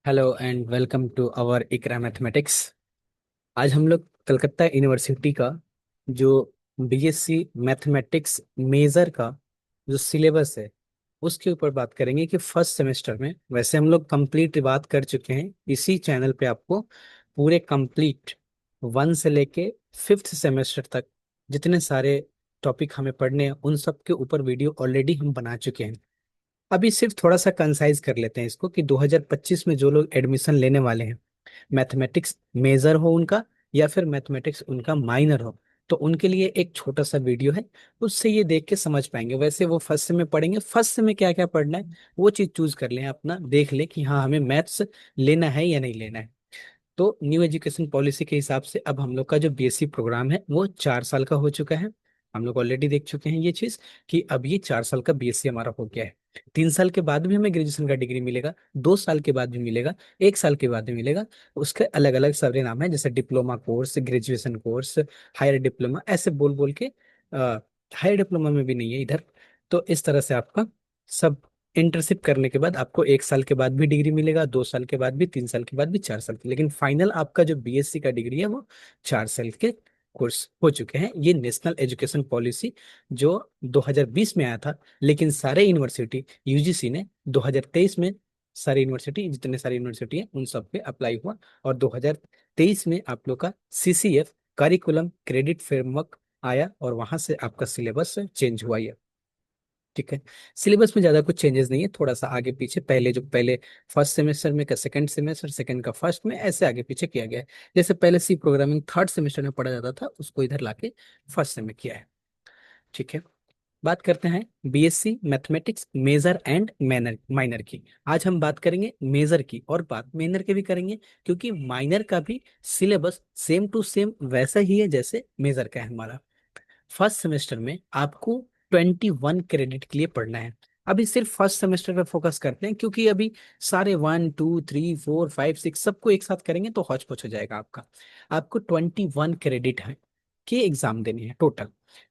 Hello and welcome to our Iqra mathematics. आज हम लोग कलकत्ता यूनिवर्सिटी का जो बीएससी मैथमेटिक्स मेजर का जो सिलेबस है उसके ऊपर बात करेंगे कि फर्स्ट सेमेस्टर में वैसे हम लोग कंप्लीट बात कर चुके हैं इसी चैनल पे। आपको पूरे कंप्लीट वन से लेके फिफ्थ सेमेस्टर तक जितने सारे टॉपिक हमें पढ़ने हैं उन सब के ऊपर वीडियो ऑलरेडी हम बना चुके हैं। अभी सिर्फ थोड़ा सा कंसाइज कर लेते हैं इसको कि 2025 में जो लोग एडमिशन लेने वाले हैं, मैथमेटिक्स मेजर हो उनका या फिर मैथमेटिक्स उनका माइनर हो, तो उनके लिए एक छोटा सा वीडियो है। उससे ये देख के समझ पाएंगे। वैसे वो फर्स्ट में पढ़ेंगे, फर्स्ट में क्या क्या पढ़ना है वो चीज चूज कर लें, अपना देख ले कि हाँ हमें मैथ्स लेना है या नहीं लेना है। तो न्यू एजुकेशन पॉलिसी के हिसाब से अब हम लोग का जो बीएससी प्रोग्राम है वो 4 साल का हो चुका है। हम लोग ऑलरेडी देख चुके हैं ये चीज कि अब ये 4 साल का बीएससी हमारा हो गया है। 3 साल के बाद भी हमें ग्रेजुएशन का डिग्री मिलेगा, 2 साल के बाद भी मिलेगा, 1 साल के बाद भी मिलेगा। उसके अलग अलग सारे नाम है, जैसे diploma course, graduation course, higher diploma, ऐसे बोल बोल के हायर डिप्लोमा में भी नहीं है इधर। तो इस तरह से आपका सब इंटर्नशिप करने के बाद आपको 1 साल के बाद भी डिग्री मिलेगा, 2 साल के बाद भी, 3 साल के बाद भी, 4 साल की, लेकिन फाइनल आपका जो बीएससी का डिग्री है वो 4 साल के कोर्स हो चुके हैं। ये नेशनल एजुकेशन पॉलिसी जो 2020 में आया था, लेकिन सारे यूनिवर्सिटी यूजीसी ने 2023 में, सारी यूनिवर्सिटी जितने सारी यूनिवर्सिटी हैं उन सब पे अप्लाई हुआ। और 2023 में आप लोग का सीसीएफ करिकुलम क्रेडिट फ्रेमवर्क आया और वहां से आपका सिलेबस चेंज हुआ। ये ठीक है। सिलेबस में ज्यादा कुछ चेंजेस नहीं है, थोड़ा सा आगे पीछे, पहले जो पहले फर्स्ट सेमेस्टर में का सेकंड सेमेस्टर, सेकंड का फर्स्ट में, ऐसे आगे पीछे किया गया है। जैसे पहले सी प्रोग्रामिंग थर्ड सेमेस्टर में पढ़ा जाता था, उसको इधर लाके फर्स्ट सेम में किया है। ठीक है। बात करते हैं BSc mathematics major and minor minor की। आज हम बात करेंगे मेजर की और बात माइनर के भी करेंगे, क्योंकि माइनर का भी सिलेबस सेम टू सेम वैसा ही है जैसे मेजर का है हमारा। फर्स्ट सेमेस्टर में आपको 21 क्रेडिट के लिए पढ़ना है। अभी सिर्फ फर्स्ट सेमेस्टर पे फोकस करते हैं, क्योंकि अभी सारे 1 2 3 4 5 6 सबको एक साथ करेंगे तो हौच पौच हो जाएगा आपका। आपको 21 क्रेडिट है के एग्जाम देने हैं टोटल।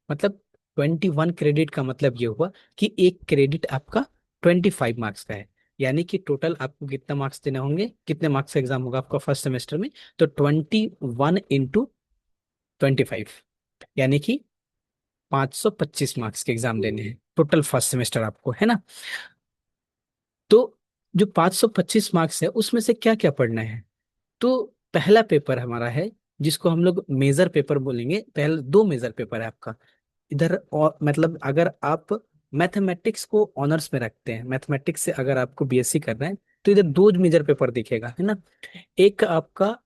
मतलब 21 क्रेडिट का मतलब ये हुआ कि एक क्रेडिट आपका 25 मार्क्स का है। यानी कि टोटल आपको कितना मार्क्स देने होंगे, कितने मार्क्स का एग्जाम होगा आपका फर्स्ट सेमेस्टर में, तो 21 × 25, यानी कि 525 मार्क्स के एग्जाम देने हैं टोटल फर्स्ट सेमेस्टर आपको, है ना। तो जो 525 मार्क्स है उसमें से क्या क्या पढ़ना है। तो पहला पेपर हमारा है जिसको हम लोग मेजर पेपर बोलेंगे। पहले दो मेजर पेपर है आपका इधर। और मतलब अगर आप मैथमेटिक्स को ऑनर्स में रखते हैं, मैथमेटिक्स से अगर आपको बीएससी करना है, तो इधर दो मेजर पेपर दिखेगा, है ना। एक आपका,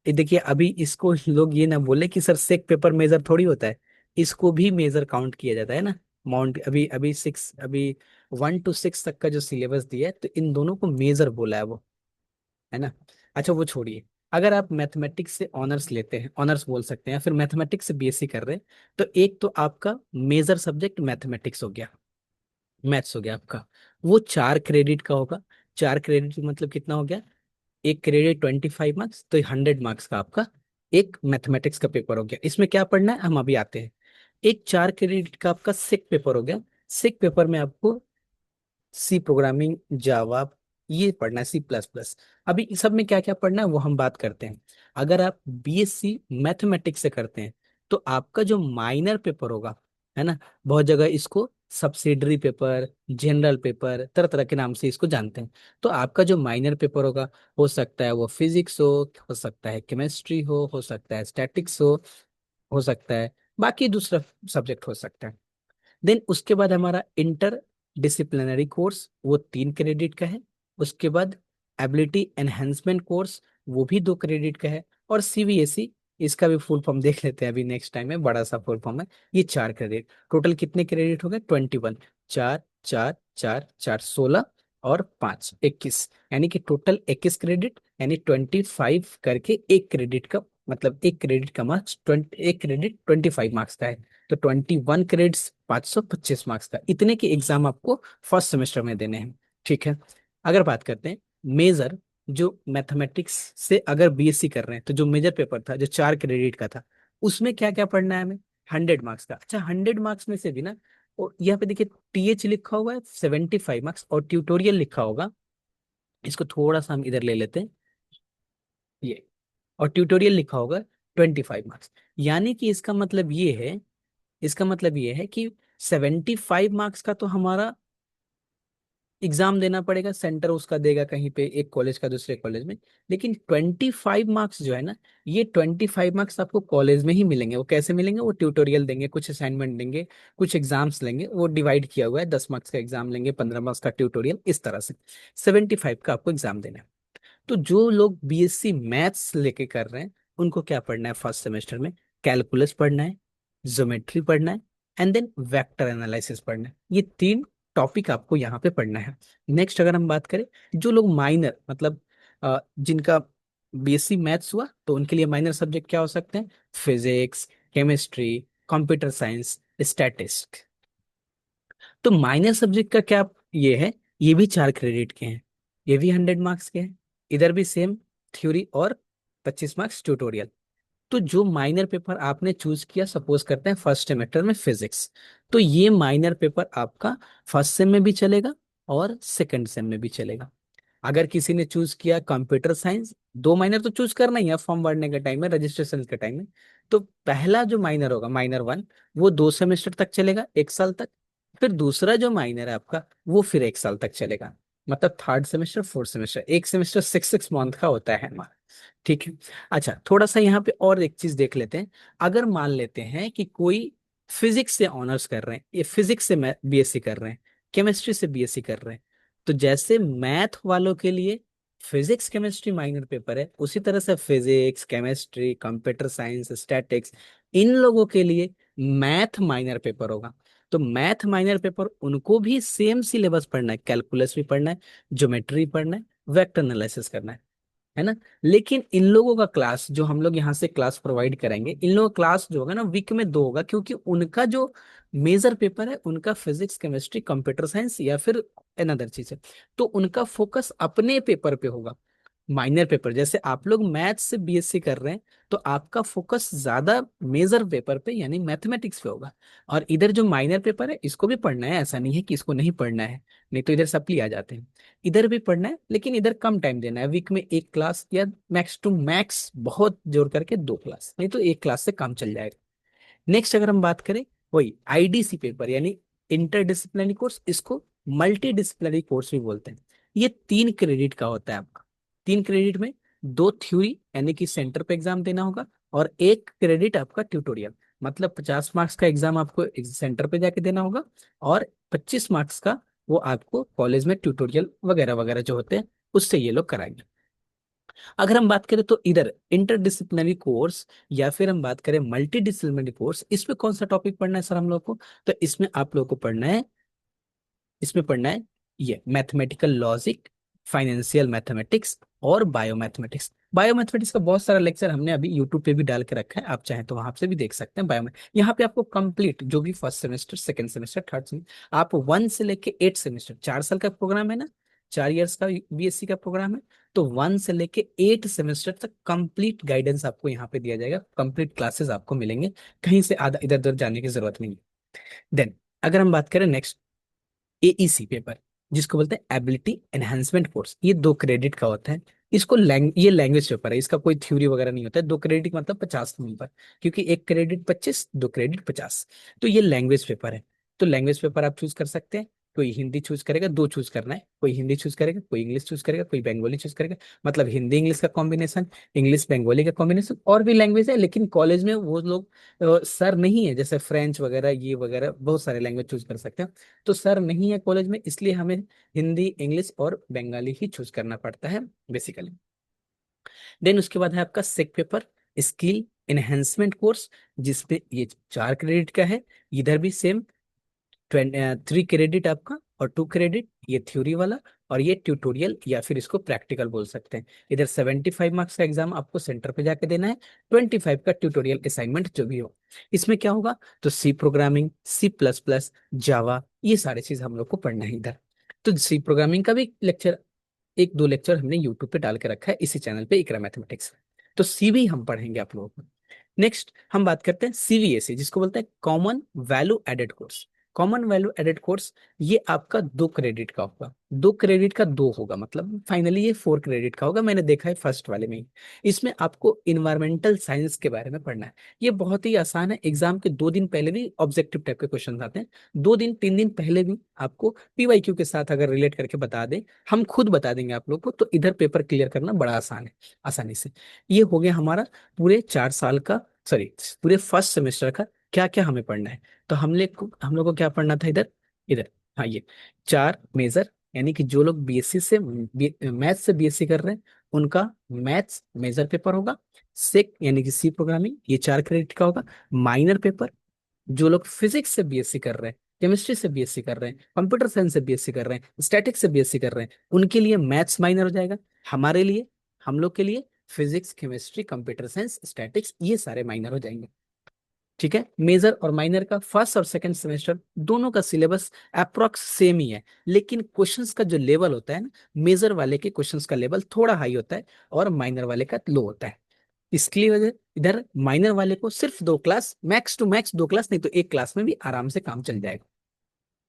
ये देखिए, अभी इसको लोग ये ना बोले कि सर सेक पेपर मेजर थोड़ी होता है, इसको भी मेजर काउंट किया जाता है ना। माउंट अभी अभी 6, अभी 1 to 6 तक का जो सिलेबस दिया है, तो इन दोनों को मेजर बोला है वो, है ना। अच्छा वो छोड़िए, अगर आप मैथमेटिक्स से ऑनर्स लेते हैं, ऑनर्स बोल सकते हैं, फिर मैथमेटिक्स से बीएससी कर रहे हैं, तो एक तो आपका मेजर सब्जेक्ट मैथमेटिक्स हो गया, मैथ्स हो गया आपका। वो 4 क्रेडिट का होगा। 4 क्रेडिट मतलब कितना हो गया, एक क्रेडिट 25 मार्क्स, तो 100 मार्क्स का आपका एक मैथमेटिक्स का पेपर हो गया। इसमें क्या पढ़ना है हम अभी आते हैं। एक 4 क्रेडिट का आपका सिक पेपर हो गया। सिक पेपर में आपको सी प्रोग्रामिंग, जावा, ये पढ़ना है, C++। अभी इस सब में क्या क्या पढ़ना है वो हम बात करते हैं। अगर आप बीएससी मैथमेटिक्स से करते हैं, तो आपका जो माइनर पेपर होगा, है ना, बहुत जगह इसको सब्सिडरी पेपर, जनरल पेपर, तरह तरह के नाम से इसको जानते हैं। तो आपका जो माइनर पेपर होगा, हो सकता है वो फिजिक्स हो सकता है केमिस्ट्री हो सकता है स्टैटिक्स हो सकता है बाकी दूसरा सब्जेक्ट हो सकता है। देन उसके बाद हमारा इंटर डिसिप्लिनरी कोर्स, वो 3 क्रेडिट का है। उसके बाद एबिलिटी एनहेंसमेंट कोर्स, वो भी 2 क्रेडिट का है। और सीबीएसई, इसका भी फुल फॉर्म देख लेते हैं अभी नेक्स्ट टाइम में, बड़ा सा फुल फॉर्म है। ये 4 क्रेडिट, टोटल कितने क्रेडिट हो गए, 21। 4 4 4 4 16 और 5 21, यानी कि टोटल 21 क्रेडिट, यानी 25 करके एक क्रेडिट का, मतलब एक क्रेडिट का मार्क्स 1 क्रेडिट 25 मार्क्स का है। तो 21 क्रेडिट्स 525 मार्क्स का, इतने के एग्जाम आपको फर्स्ट सेमेस्टर में देने हैं। ठीक है। अगर बात करते हैं मेजर, जो मैथमेटिक्स से अगर बीएससी कर रहे हैं, तो जो मेजर पेपर था जो 4 क्रेडिट का था, उसमें क्या क्या पढ़ना है हमें, 100 मार्क्स का। अच्छा 100 मार्क्स में से भी ना, और यहाँ पे देखिए टीएच लिखा हुआ है 75 मार्क्स और ट्यूटोरियल लिखा होगा इसको थोड़ा सा हम इधर ले लेते हैं, ये, और ट्यूटोरियल लिखा होगा 25 मार्क्स। यानी कि इसका मतलब ये है कि 75 मार्क्स का तो हमारा एग्जाम देना पड़ेगा, सेंटर उसका देगा कहीं पे, एक कॉलेज का दूसरे कॉलेज में। लेकिन 25 मार्क्स जो है ना, ये 25 मार्क्स आपको कॉलेज में ही मिलेंगे। वो कैसे मिलेंगे? वो ट्यूटोरियल देंगे, कुछ असाइनमेंट देंगे, कुछ एग्जाम्स लेंगे, वो डिवाइड किया हुआ है, 10 मार्क्स का एग्जाम लेंगे, 15 मार्क्स का ट्यूटोरियल, इस तरह से 75 का आपको एग्जाम देना है। तो जो लोग बीएससी मैथ्स लेके कर रहे हैं, उनको क्या पढ़ना है फर्स्ट सेमेस्टर में? कैलकुलस पढ़ना है, ज्योमेट्री पढ़ना है, एंड देन वेक्टर एनालिसिस पढ़ना है। ये तीन टॉपिक आपको यहाँ पे पढ़ना है। नेक्स्ट अगर हम बात करें, जो लोग माइनर मतलब जिनका बीएससी मैथ्स हुआ, तो उनके लिए माइनर सब्जेक्ट क्या हो सकते हैं? Physics, chemistry, computer science, statistics. तो माइनर सब्जेक्ट का क्या ये है? ये भी 4 क्रेडिट के हैं, ये भी 100 मार्क्स के हैं। इधर भी सेम, थ्योरी और 25 मार्क्स ट्यूटोरियल। तो जो माइनर पेपर आपने चूज किया, सपोज करते हैं फर्स्ट सेमेस्टर में फिजिक्स, तो ये माइनर पेपर आपका फर्स्ट सेम में भी चलेगा और सेकंड सेम में भी चलेगा। अगर किसी ने चूज किया कंप्यूटर साइंस, 2 माइनर तो चूज करना ही है फॉर्म भरने के टाइम में, रजिस्ट्रेशन के टाइम में। तो पहला जो माइनर होगा, माइनर 1, वो 2 सेमेस्टर तक चलेगा, 1 साल तक। फिर दूसरा जो माइनर है आपका, वो फिर 1 साल तक चलेगा। मतलब थर्ड सेमेस्टर, फोर्थ सेमेस्टर, एक सेमेस्टर 6 6 मंथ का होता है हमारा। ठीक है। अच्छा, थोड़ा सा यहाँ पे और एक चीज देख लेते हैं। अगर मान लेते हैं कि कोई फिजिक्स से ऑनर्स कर रहे हैं, ये फिजिक्स से बीएससी कर रहे हैं, केमिस्ट्री से बीएससी कर रहे हैं, तो जैसे मैथ वालों के लिए फिजिक्स केमिस्ट्री माइनर पेपर है, उसी तरह से physics, chemistry, computer science, statics, इन लोगों के लिए मैथ माइनर पेपर होगा। तो मैथ माइनर पेपर उनको भी सेम सिलेबस पढ़ना है, कैलकुलस भी पढ़ना है, ज्योमेट्री पढ़ना है, वेक्टर एनालिसिस करना है ना। लेकिन इन लोगों का क्लास, जो हम लोग यहाँ से क्लास प्रोवाइड करेंगे, इन लोगों का क्लास जो होगा ना, वीक में 2 होगा, क्योंकि उनका जो मेजर पेपर है, उनका फिजिक्स, केमिस्ट्री, कंप्यूटर साइंस या फिर अनदर चीज है। तो उनका फोकस अपने पेपर पे होगा। माइनर पेपर, जैसे आप लोग मैथ्स से बीएससी कर रहे हैं, तो आपका फोकस ज्यादा मेजर पेपर पे यानी मैथमेटिक्स पे होगा। और इधर जो माइनर पेपर है, इसको भी पढ़ना है, ऐसा नहीं है कि इसको नहीं पढ़ना है, नहीं तो इधर सप्ली आ जाते हैं। इधर भी पढ़ना है, लेकिन इधर कम टाइम देना है, वीक में एक क्लास या मैक्स टू मैक्स बहुत जोर करके 2 क्लास, नहीं तो एक क्लास से काम चल जाएगा। नेक्स्ट अगर हम बात करें, वही आईडीसी पेपर यानी इंटरडिसिप्लिनरी कोर्स, इसको मल्टी डिसिप्लिनरी कोर्स भी बोलते हैं। ये 3 क्रेडिट का होता है आपका। 3 क्रेडिट में 2 थ्योरी यानी कि सेंटर पे एग्जाम देना होगा, और 1 क्रेडिट आपका ट्यूटोरियल। मतलब 50 मार्क्स का एग्जाम आपको सेंटर पे जाके देना होगा, और 25 मार्क्स का वो आपको कॉलेज में ट्यूटोरियल वगैरह वगैरह जो होते हैं, उससे ये लोग कराएंगे। अगर हम बात करें तो इधर इंटरडिसिप्लिनरी कोर्स या फिर हम बात करें मल्टी डिसिप्लिनरी कोर्स, इसमें कौन सा टॉपिक पढ़ना है सर हम लोग को? तो इसमें पढ़ना है ये मैथमेटिकल लॉजिक, फाइनेंशियल मैथमेटिक्स और बायोमैथमेटिक्स। बायोमैथमेटिक्स का बहुत सारा लेक्चर हमने अभी यूट्यूब पे भी डाल के रखा है, आप चाहें तो वहां से भी देख सकते हैं। यहाँ पे आपको कंप्लीट जो भी first semester, second semester, third semester, आप 1 से लेके 8 सेमेस्टर, 4 साल का प्रोग्राम है ना, 4 इयर्स का बीएससी का प्रोग्राम है। तो 1 से लेके 8 सेमेस्टर तक कंप्लीट गाइडेंस आपको यहाँ पे दिया जाएगा, कंप्लीट क्लासेस आपको मिलेंगे, कहीं से आधा इधर उधर जाने की जरूरत नहीं है। देन अगर हम बात करें नेक्स्ट, एईसी पेपर, जिसको बोलते हैं एबिलिटी एनहांसमेंट कोर्स, ये 2 क्रेडिट का होता है। ये लैंग्वेज पेपर है, इसका कोई थ्योरी वगैरह नहीं होता है। 2 क्रेडिट मतलब 50 नंबर, क्योंकि 1 क्रेडिट 25, 2 क्रेडिट 50। तो ये लैंग्वेज पेपर है। तो लैंग्वेज पेपर आप चूज कर सकते हैं, कोई हिंदी चूज करेगा, 2 चूज करना है, कोई हिंदी चूज करेगा, कोई इंग्लिश चूज करेगा, कोई बंगाली चूज करेगा। मतलब हिंदी इंग्लिश का कॉम्बिनेशन, इंग्लिश बंगाली का कॉम्बिनेशन, और भी लैंग्वेज है, लेकिन कॉलेज में वो लोग सर नहीं है, जैसे फ्रेंच वगैरह ये वगैरह बहुत सारे लैंग्वेज चूज कर सकते हैं। तो सर नहीं है कॉलेज में, इसलिए हमें हिंदी, इंग्लिश और बंगाली ही चूज करना पड़ता है बेसिकली। देन उसके बाद है आपका सेक पेपर, स्किल एनहेंसमेंट कोर्स, जिसपे ये 4 क्रेडिट का है। इधर भी सेम, 3 क्रेडिट आपका और 2 क्रेडिट ये थ्योरी वाला, और ये ट्यूटोरियल या फिर इसको प्रैक्टिकल बोल सकते हैं। इधर 75 मार्क्स का एग्जाम आपको सेंटर पे जाके देना है, 25 का ट्यूटोरियल असाइनमेंट जो भी हो। इसमें क्या होगा? तो सी प्रोग्रामिंग, C++, जावा, ये सारी चीज हम लोग को पढ़ना है इधर। तो सी प्रोग्रामिंग का भी लेक्चर, 1 2 लेक्चर हमने यूट्यूब पे डाल के रखा है इसी चैनल पे, इकरा मैथमेटिक्स। तो सी भी हम पढ़ेंगे आप लोगों को। नेक्स्ट हम बात करते हैं सीवीएसई, जिसको बोलते हैं common value added course. Common value added course ये आपका 2 क्रेडिट का होगा, 2 क्रेडिट का 2 होगा, मतलब फाइनली ये 4 क्रेडिट का होगा। मैंने देखा है फर्स्ट वाले में ही। इसमें आपको इन्वायरमेंटल साइंस के बारे में पढ़ना है। ये बहुत ही आसान है, एग्जाम के 2 दिन पहले भी ऑब्जेक्टिव टाइप के क्वेश्चन आते हैं। 2 दिन 3 दिन पहले भी आपको पीवाईक्यू के साथ अगर रिलेट करके बता दें, हम खुद बता देंगे आप लोग को, तो इधर पेपर क्लियर करना बड़ा आसान है, आसानी से। ये हो गया हमारा पूरे 4 साल का, सॉरी पूरे फर्स्ट सेमेस्टर का क्या क्या हमें पढ़ना है। तो हम लोग को क्या पढ़ना था इधर, इधर, हाँ ये 4 मेजर, यानी कि जो लोग बीएससी से मैथ्स से बीएससी कर रहे हैं उनका मैथ्स मेजर पेपर होगा। सेक यानी कि सी प्रोग्रामिंग, ये 4 क्रेडिट का होगा। माइनर पेपर, जो लोग फिजिक्स से बीएससी कर रहे हैं, केमिस्ट्री से बीएससी कर रहे हैं, कंप्यूटर साइंस से बीएससी कर रहे हैं, स्टैटिक्स से बीएससी कर रहे हैं, उनके लिए मैथ्स माइनर हो जाएगा। हमारे लिए, हम लोग के लिए physics, chemistry, computer science, statics, ये सारे माइनर हो जाएंगे। ठीक है, मेजर और माइनर का फर्स्ट और सेकंड सेमेस्टर दोनों का सिलेबस अप्रोक्स सेम ही है, लेकिन क्वेश्चंस का जो लेवल होता है ना, मेजर वाले के क्वेश्चंस का लेवल थोड़ा हाई होता है और माइनर वाले का लो होता है। इसके लिए वजह, इधर माइनर वाले को सिर्फ 2 class, max to max 2 class, नहीं तो एक क्लास में भी आराम से काम चल जाएगा।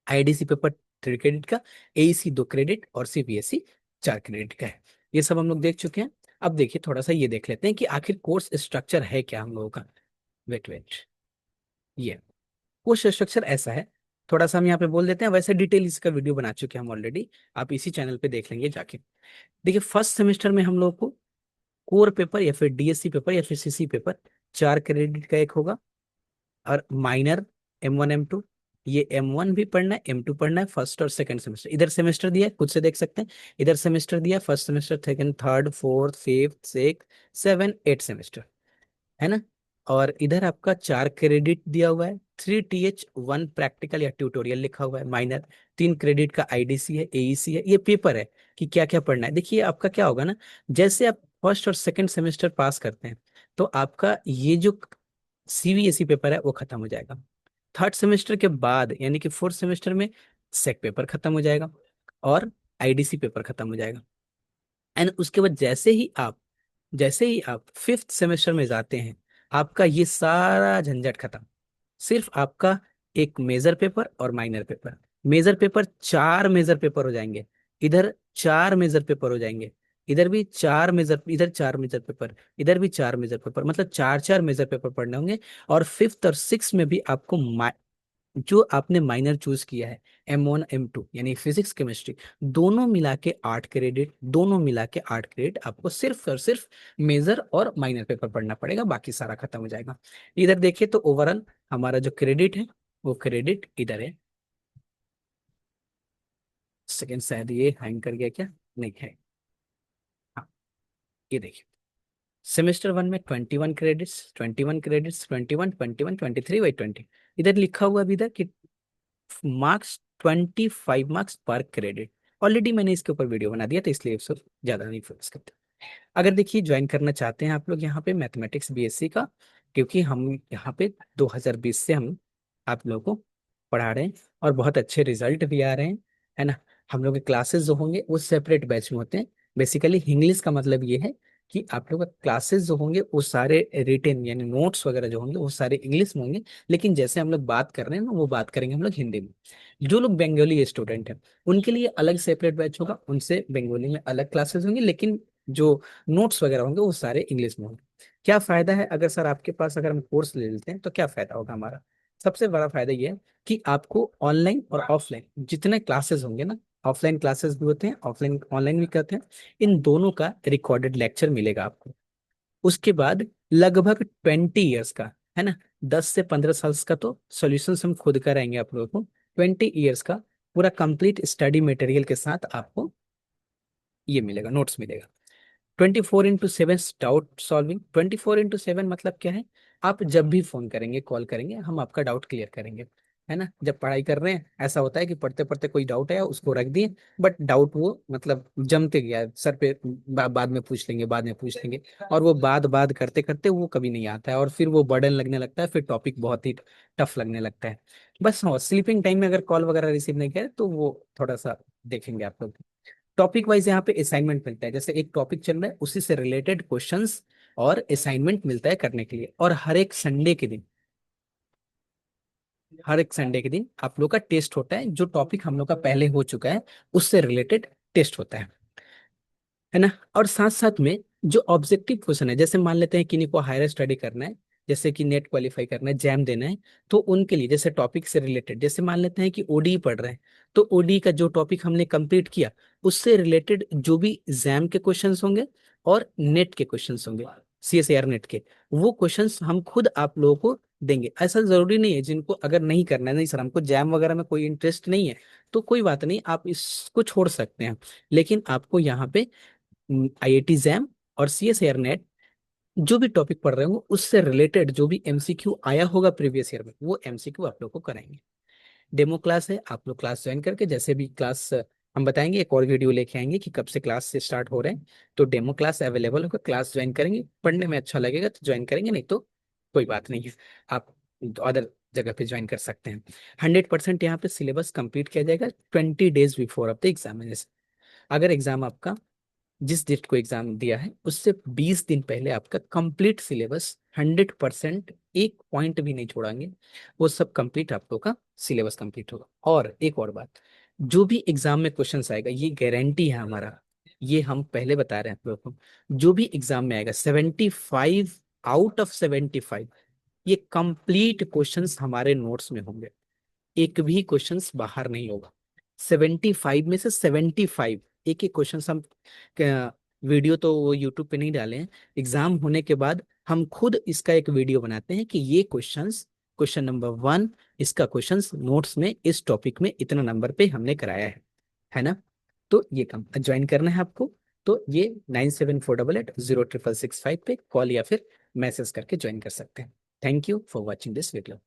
आईडीसी पेपर 3 क्रेडिट का, एईसी 2 क्रेडिट और सीबीएसई 4 क्रेडिट का है। ये सब हम लोग देख चुके हैं। अब देखिए थोड़ा सा ये देख लेते हैं कि आखिर कोर्स स्ट्रक्चर है क्या हम लोगों का। वेट वेट, ये कोर्स स्ट्रक्चर ऐसा है, थोड़ा सा हम यहाँ पे बोल देते हैं, वैसे डिटेल इसका वीडियो बना चुके हैं हम ऑलरेडी, आप इसी चैनल पे देख लेंगे जाके। देखिए फर्स्ट सेमेस्टर में हम लोग को कोर पेपर या फिर डीएससी पेपर या फिर सीसी पेपर 4 क्रेडिट का एक होगा। और माइनर M1 M2, ये M1 भी पढ़ना है, M2 पढ़ना है, फर्स्ट और सेकंड सेमेस्टर। इधर सेमेस्टर दिया है, खुद से देख सकते हैं। इधर सेमेस्टर दिया है, first semester, second, third, fourth, fifth, six, 7 8 semester, है ना। और इधर आपका 4 क्रेडिट दिया हुआ है, 3TH 1 प्रैक्टिकल या ट्यूटोरियल लिखा हुआ है। माइनर 3 क्रेडिट का आईडीसी है, एईसी है। ये पेपर है कि क्या क्या पढ़ना है। देखिए आपका क्या होगा ना, जैसे आप फर्स्ट और सेकंड सेमेस्टर पास करते हैं तो आपका ये जो सीबीएसई पेपर है वो खत्म हो जाएगा। थर्ड सेमेस्टर के बाद यानी कि फोर्थ सेमेस्टर में सेक पेपर खत्म हो जाएगा और आईडीसी पेपर खत्म हो जाएगा। एंड उसके बाद जैसे ही आप फिफ्थ सेमेस्टर में जाते हैं, आपका ये सारा झंझट खत्म। सिर्फ आपका एक मेजर पेपर और minor paper. Major paper 4 major paper हो जाएंगे, इधर 4 मेजर पेपर हो जाएंगे, इधर भी 4 मेजर, इधर 4 मेजर पेपर, इधर भी 4 मेजर पेपर, मतलब 4 4 मेजर पेपर पढ़ने होंगे। और फिफ्थ और सिक्स में भी आपको जो आपने माइनर चूज किया है, M1 M2 यानी फिजिक्स केमिस्ट्री, दोनों मिला के 8 क्रेडिट, दोनों मिला के 8 क्रेडिट आपको सिर्फ और सिर्फ मेजर और माइनर पेपर पढ़ना पड़ेगा, बाकी सारा खत्म हो जाएगा। इधर देखिए तो ओवरऑल हमारा जो क्रेडिट है वो क्रेडिट इधर है। सेकंड शायद ये हैंग कर गया क्या, नहीं है, हाँ ये देखिए। सेमेस्टर 1 में 21 क्रेडिट्स, 21 क्रेडिट्स, 21 21 23/20, इधर लिखा हुआ अभी इधर कि मार्क्स 25 मार्क्स पर क्रेडिट। ऑलरेडी मैंने इसके ऊपर वीडियो बना दिया था, इसलिए सब ज्यादा नहीं फोकस करते। अगर देखिए ज्वाइन करना चाहते हैं आप लोग यहाँ पे मैथमेटिक्स बीएससी का, क्योंकि हम यहाँ पे 2020 से हम आप लोगों को पढ़ा रहे हैं और बहुत अच्छे रिजल्ट भी आ रहे हैं, है ना। हम लोग के क्लासेस जो होंगे वो सेपरेट बैच में होते हैं। बेसिकली इंग्लिश का मतलब ये है कि आप लोग का क्लासेस जो होंगे वो सारे रिटेन यानी नोट्स वगैरह जो होंगे वो सारे इंग्लिश में होंगे, लेकिन जैसे हम लोग बात कर रहे हैं ना वो बात करेंगे हम लोग हिंदी में। जो लोग बंगाली स्टूडेंट हैं उनके लिए अलग सेपरेट बैच होगा, उनसे बंगाली में अलग क्लासेस होंगे, लेकिन जो नोट्स वगैरह होंगे वो सारे इंग्लिश में होंगे। क्या फायदा है अगर सर आपके पास अगर हम कोर्स ले लेते हैं तो क्या फायदा होगा हमारा। सबसे बड़ा फायदा ये है कि आपको ऑनलाइन और ऑफलाइन जितने क्लासेस होंगे ना, ऑफलाइन क्लासेस भी होते हैं, ऑफलाइन ऑनलाइन भी करते हैं, इन दोनों का रिकॉर्डेड लेक्चर मिलेगा आपको। उसके बाद लगभग 20 ईयर्स का, है ना, 10 से 15 साल का तो सॉल्यूशन हम खुद कराएंगे आप लोगों को। 20 ईयर्स का पूरा कंप्लीट स्टडी मटेरियल के साथ आपको ये मिलेगा, नोट्स मिलेगा। 24x7 डाउट सॉल्विंग, 24x7 मतलब क्या है, आप जब भी फोन करेंगे कॉल करेंगे हम आपका डाउट क्लियर करेंगे, है ना। जब पढ़ाई कर रहे हैं ऐसा होता है कि पढ़ते पढ़ते कोई डाउट आया उसको रख दिए, बट डाउट वो मतलब जमते गया सर पे, बाद में पूछ लेंगे, बाद में पूछ लेंगे, और वो बात बात करते करते वो कभी नहीं आता है और फिर वो बर्डन लगने लगता है, फिर टॉपिक बहुत ही टफ लगने लगता है। बस हाँ, स्लीपिंग टाइम में अगर कॉल वगैरह रिसीव नहीं किया तो वो थोड़ा सा देखेंगे आप लोग। टॉपिक वाइज यहाँ पे असाइनमेंट मिलता है, जैसे एक टॉपिक चल रहा है उसी से रिलेटेड क्वेश्चंस और असाइनमेंट मिलता है करने के लिए, और हर एक संडे के दिन हर एक संडे के दिन आप लोग का टेस्ट होता है, जो टॉपिक हम लोग का पहले हो चुका है उससे रिलेटेड टेस्ट होता है ना। और साथ साथ में जो ऑब्जेक्टिव क्वेश्चन है, जैसे मान लेते हैं किन्हीं को हायर स्टडी करना है, जैसे कि नेट क्वालिफाई करना है, जैम देना है, तो उनके लिए जैसे टॉपिक से रिलेटेड, जैसे मान लेते हैं कि ओडी पढ़ रहे हैं, तो ओडी का जो टॉपिक हमने कंप्लीट किया उससे रिलेटेड जो भी जैम के क्वेश्चंस होंगे और नेट के क्वेश्चंस होंगे, सीएसआर नेट के, वो क्वेश्चंस हम खुद आप लोगों को देंगे। ऐसा जरूरी नहीं है जिनको अगर नहीं करना है, नहीं सर हमको जैम वगैरह में कोई इंटरेस्ट नहीं है, तो कोई बात नहीं, आप इसको छोड़ सकते हैं। लेकिन आपको यहाँ पे आईआईटी जैम और सीएसआईआर नेट जो भी टॉपिक पढ़ रहे हो उससे रिलेटेड जो भी एमसीक्यू आया होगा प्रीवियस ईयर में, वो एमसीक्यू आप लोग को कराएंगे। डेमो क्लास है, आप लोग क्लास ज्वाइन करके जैसे भी क्लास हम बताएंगे, एक और वीडियो लेके आएंगे कि कब से क्लास से स्टार्ट हो रहे हैं, तो डेमो क्लास अवेलेबल होगा, क्लास ज्वाइन करेंगे, पढ़ने में अच्छा लगेगा तो ज्वाइन करेंगे, नहीं तो कोई बात नहीं है, आप अदर जगह पे ज्वाइन कर सकते हैं। 100% यहाँ पे सिलेबस कंप्लीट किया जाएगा 20 days before of the examination. अगर एग्जाम आपका जिस डेट को एग्जाम दिया है उससे 20 दिन पहले आपका कंप्लीट सिलेबस 100%, एक पॉइंट भी नहीं छोड़ाएंगे, वो सब कंप्लीट आप लोग का सिलेबस कंप्लीट होगा। और एक और बात, जो भी एग्जाम में क्वेश्चंस आएगा ये गारंटी है हमारा, ये हम पहले बता रहे हैं आप लोगों को, जो भी एग्जाम में आएगा 75 आउट ऑफ 75 ये कंप्लीट क्वेश्चंस हमारे नोट्स में होंगे, एक भी क्वेश्चंस बाहर नहीं होगा। 75 में से 75, एक एक क्वेश्चन हम वीडियो तो वो यूट्यूब पे नहीं डाले हैं, एग्जाम होने के बाद हम खुद इसका एक वीडियो बनाते हैं कि ये क्वेश्चंस, क्वेश्चन नंबर 1, इसका क्वेश्चंस नोट्स में इस टॉपिक में इतना नंबर पे हमने कराया है ना। तो ये काम ज्वाइन करना है आपको, तो ये 9748806665 पे कॉल या फिर मैसेज करके ज्वाइन कर सकते हैं। Thank you for watching this video.